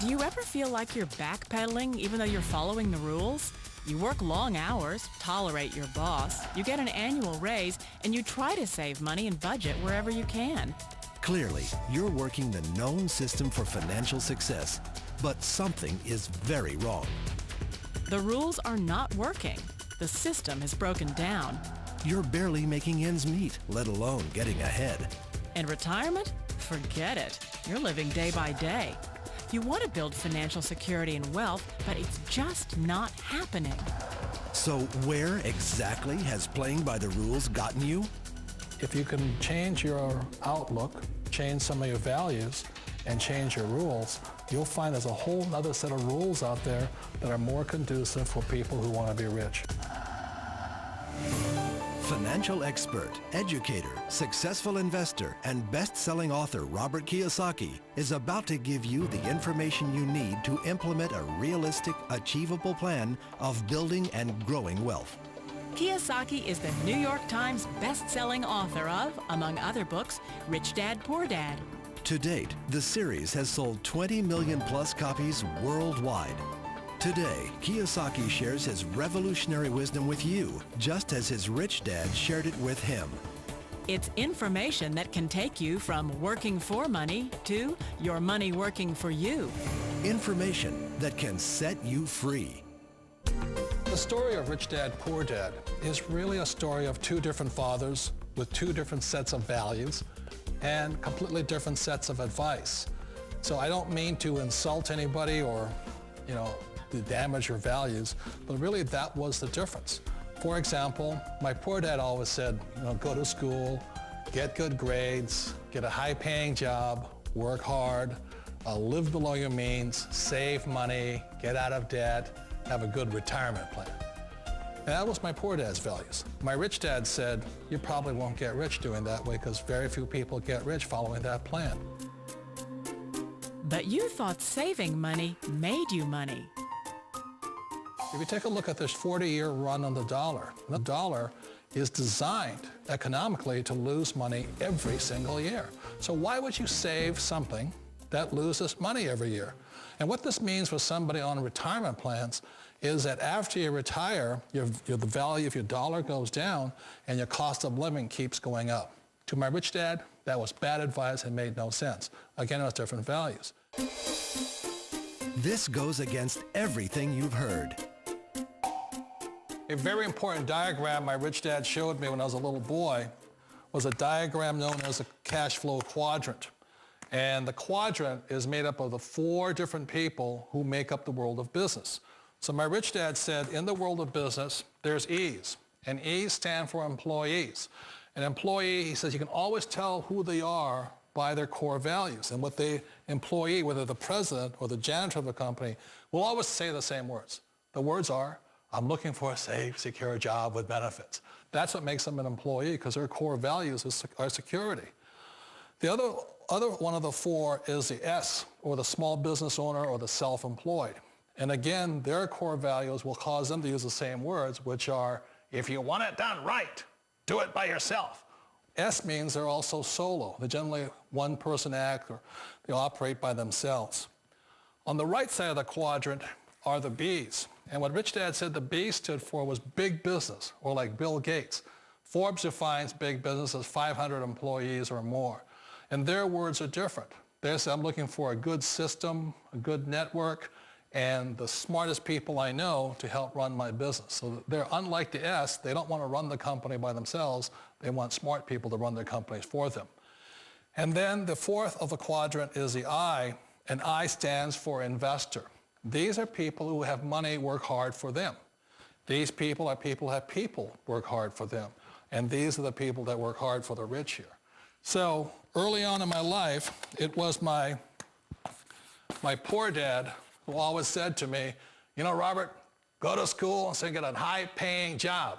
Do you ever feel like you're backpedaling even though you're following the rules? You work long hours, tolerate your boss, you get an annual raise, and you try to save money and budget wherever you can. Clearly, you're working the known system for financial success, but something is very wrong. The rules are not working. The system is broken down. You're barely making ends meet, let alone getting ahead. And retirement? Forget it. You're living day by day. You want to build financial security and wealth, but it's just not happening. So where exactly has playing by the rules gotten you? If you can change your outlook, change some of your values, and change your rules, you'll find there's a whole other set of rules out there that are more conducive for people who want to be rich. Financial expert, educator, successful investor, and best-selling author Robert Kiyosaki is about to give you the information you need to implement a realistic, achievable plan of building and growing wealth. Kiyosaki is the New York Times best-selling author of, among other books, Rich Dad, Poor Dad. To date, the series has sold 20 million plus copies worldwide. Today, Kiyosaki shares his revolutionary wisdom with you, just as his rich dad shared it with him. It's information that can take you from working for money to your money working for you. Information that can set you free. The story of Rich Dad, Poor Dad is really a story of two different fathers with two different sets of values and completely different sets of advice. So I don't mean to insult anybody or, to damage your values, but really that was the difference. For example, my poor dad always said, go to school, get good grades, get a high-paying job, work hard, live below your means, save money, get out of debt, have a good retirement plan. And that was my poor dad's values. My rich dad said, you probably won't get rich doing that way because very few people get rich following that plan. But you thought saving money made you money. If you take a look at this 40-year run on the dollar is designed economically to lose money every single year. So why would you save something that loses money every year? And what this means for somebody on retirement plans is that after you retire, the value of your dollar goes down and your cost of living keeps going up. To my rich dad, that was bad advice and made no sense. Again, it was different values. This goes against everything you've heard. A very important diagram my rich dad showed me when I was a little boy was a diagram known as a cash flow quadrant. And the quadrant is made up of the 4 different people who make up the world of business. So my rich dad said, in the world of business, there's E's, and E's stand for employees. An employee, he says, you can always tell who they are by their core values. And what the employee, whether the president or the janitor of the company, will always say the same words. The words are, I'm looking for a safe, secure job with benefits. That's what makes them an employee, because their core values are security. The other one of the 4 is the S, or the small business owner or the self-employed. And again, their core values will cause them to use the same words, which are, if you want it done right, do it by yourself. S means they're also solo. They're generally one-person act, or they operate by themselves. On the right side of the quadrant are the B's. And what Rich Dad said the B stood for was big business, or like Bill Gates. Forbes defines big business as 500 employees or more. And their words are different. They say, I'm looking for a good system, a good network, and the smartest people I know to help run my business. So they're unlike the S. They don't want to run the company by themselves. They want smart people to run their companies for them. And then the 4th of the quadrant is the I, and I stands for investor. These are people who have money work hard for them. These people are people who have people work hard for them. And these are the people that work hard for the rich here. So early on in my life, it was my poor dad who always said to me, Robert, go to school and so get a high-paying job.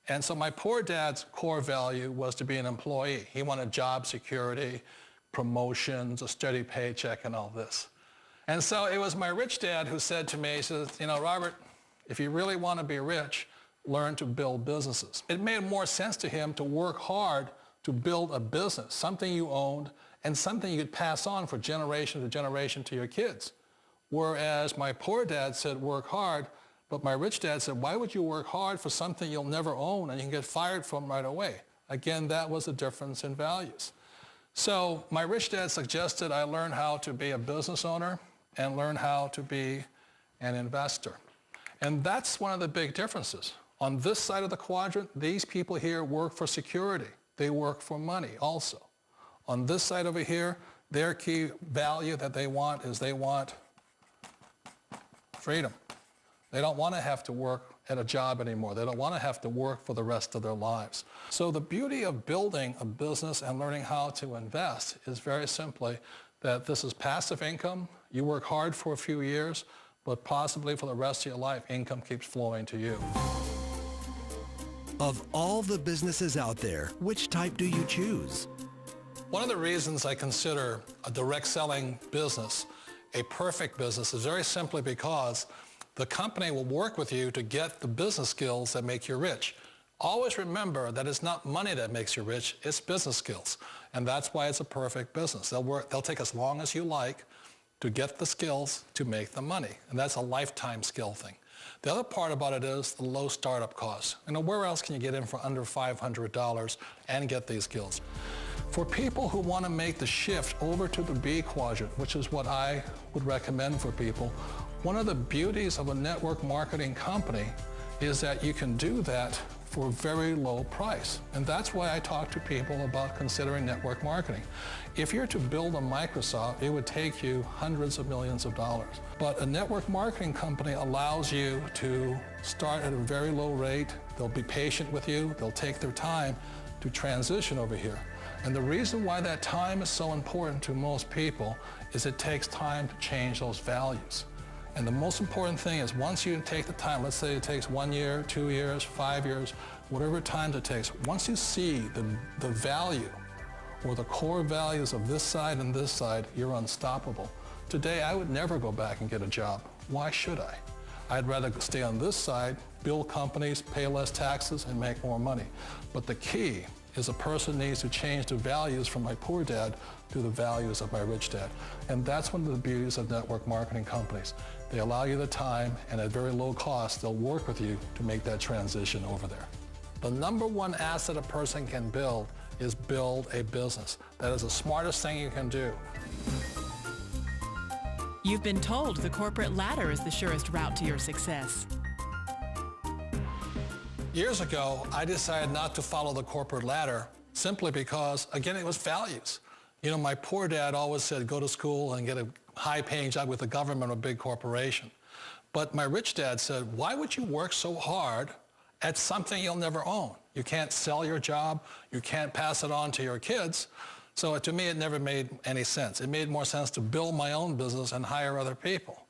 And so my poor dad's core value was to be an employee. He wanted job security, promotions, a steady paycheck, and all this. And so it was my rich dad who said to me, he says, Robert, if you really want to be rich, learn to build businesses. It made more sense to him to work hard to build a business, something you owned, and something you could pass on for generation to generation to your kids. Whereas my poor dad said, work hard, but my rich dad said, why would you work hard for something you'll never own and you can get fired from right away? Again, that was a difference in values. So my rich dad suggested I learn how to be a business owner and learn how to be an investor. And that's one of the big differences. On this side of the quadrant, these people here work for security. They work for money also. On this side over here, their key value that they want is they want freedom. They don't want to have to work at a job anymore. They don't want to have to work for the rest of their lives. So the beauty of building a business and learning how to invest is very simply that this is passive income. You work hard for a few years, but possibly for the rest of your life, income keeps flowing to you. Of all the businesses out there, which type do you choose? One of the reasons I consider a direct selling business a perfect business is very simply because the company will work with you to get the business skills that make you rich. Always remember that it's not money that makes you rich, it's business skills. And that's why it's a perfect business. They'll take as long as you like to get the skills to make the money. And that's a lifetime skill thing. The other part about it is the low startup costs. Where else can you get in for under $500 and get these skills? For people who want to make the shift over to the B quadrant, which is what I would recommend for people, one of the beauties of a network marketing company is that you can do that for a very low price. And that's why I talk to people about considering network marketing. If you're to build a Microsoft, it would take you hundreds of millions of dollars. But a network marketing company allows you to start at a very low rate. They'll be patient with you. They'll take their time to transition over here. And the reason why that time is so important to most people is it takes time to change those values. And the most important thing is once you take the time, let's say it takes 1 year, 2 years, 5 years, whatever time it takes, once you see the value or the core values of this side and this side, you're unstoppable. Today, I would never go back and get a job. Why should I? I'd rather stay on this side, build companies, pay less taxes, and make more money. But the key is a person needs to change the values from my poor dad to the values of my rich dad. And that's one of the beauties of network marketing companies. They allow you the time, and at very low cost, they'll work with you to make that transition over there. The number one asset a person can build is build a business. That is the smartest thing you can do. You've been told the corporate ladder is the surest route to your success. Years ago, I decided not to follow the corporate ladder simply because, again, it was values. My poor dad always said, go to school and get a high-paying job with the government or a big corporation. But my rich dad said, why would you work so hard at something you'll never own? You can't sell your job. You can't pass it on to your kids. So to me, it never made any sense. It made more sense to build my own business and hire other people.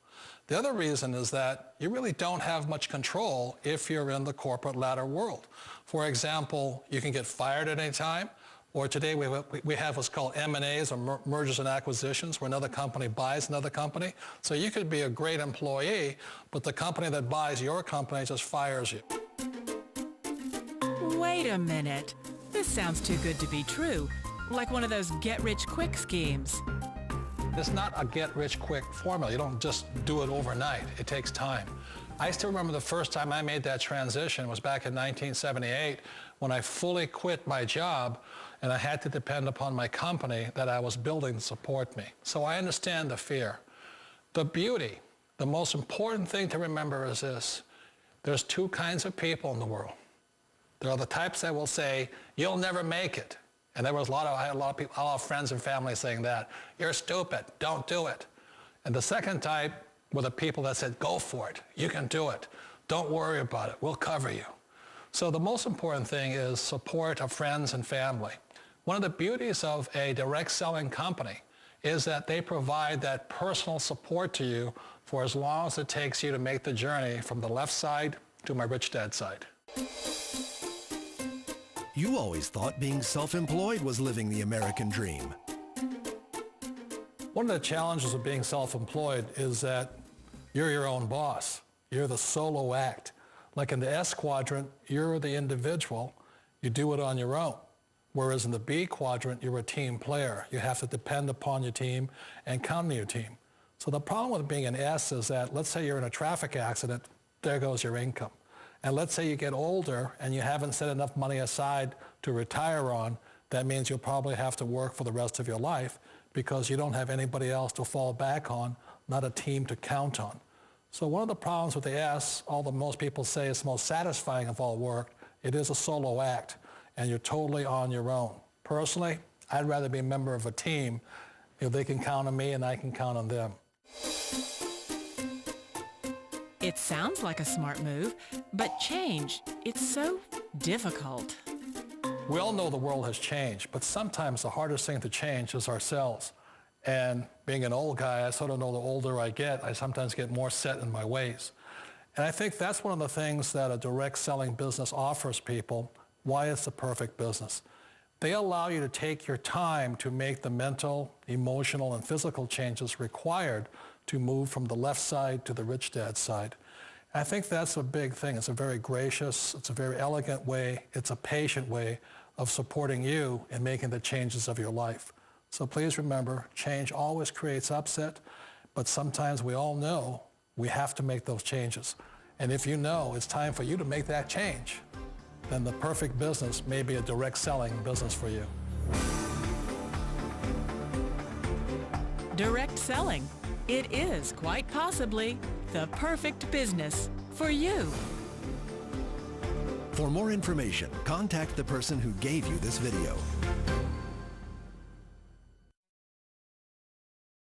The other reason is that you really don't have much control if you're in the corporate ladder world. For example, you can get fired at any time, or today we have what's called M&As, or mergers and acquisitions, where another company buys another company. So you could be a great employee, but the company that buys your company just fires you. Wait a minute. This sounds too good to be true. Like one of those get-rich-quick schemes. It's not a get-rich-quick formula. You don't just do it overnight. It takes time. I still remember the first time I made that transition was back in 1978 when I fully quit my job and I had to depend upon my company that I was building to support me. So I understand the fear. The beauty, the most important thing to remember is this. There's two kinds of people in the world. There are the types that will say, you'll never make it. And I had a lot of people, a lot of friends and family saying that. You're stupid, don't do it. And the second type were the people that said, go for it, you can do it. Don't worry about it, we'll cover you. So the most important thing is support of friends and family. One of the beauties of a direct selling company is that they provide that personal support to you for as long as it takes you to make the journey from the left side to my rich dad side. You always thought being self-employed was living the American dream. One of the challenges of being self-employed is that you're your own boss. You're the solo act. Like in the S quadrant, you're the individual. You do it on your own. Whereas in the B quadrant, you're a team player. You have to depend upon your team and count on your team. So the problem with being an S is that, let's say you're in a traffic accident, there goes your income. And let's say you get older and you haven't set enough money aside to retire on, that means you'll probably have to work for the rest of your life because you don't have anybody else to fall back on, not a team to count on. So one of the problems with the S, although most people say it's the most satisfying of all work, it is a solo act, and you're totally on your own. Personally, I'd rather be a member of a team if they can count on me and I can count on them. It sounds like a smart move, but change, it's so difficult. We all know the world has changed, but sometimes the hardest thing to change is ourselves. And being an old guy, I sort of know the older I get, I sometimes get more set in my ways. And I think that's one of the things that a direct selling business offers people, why it's the perfect business. They allow you to take your time to make the mental, emotional, and physical changes required to move from the left side to the rich dad side. I think that's a big thing. It's a very gracious, it's a very elegant way, it's a patient way of supporting you in making the changes of your life. So please remember, change always creates upset, but sometimes we all know we have to make those changes. And if you know it's time for you to make that change, then the perfect business may be a direct selling business for you. Direct selling. It is quite possibly the perfect business for you. For more information, contact the person who gave you this video.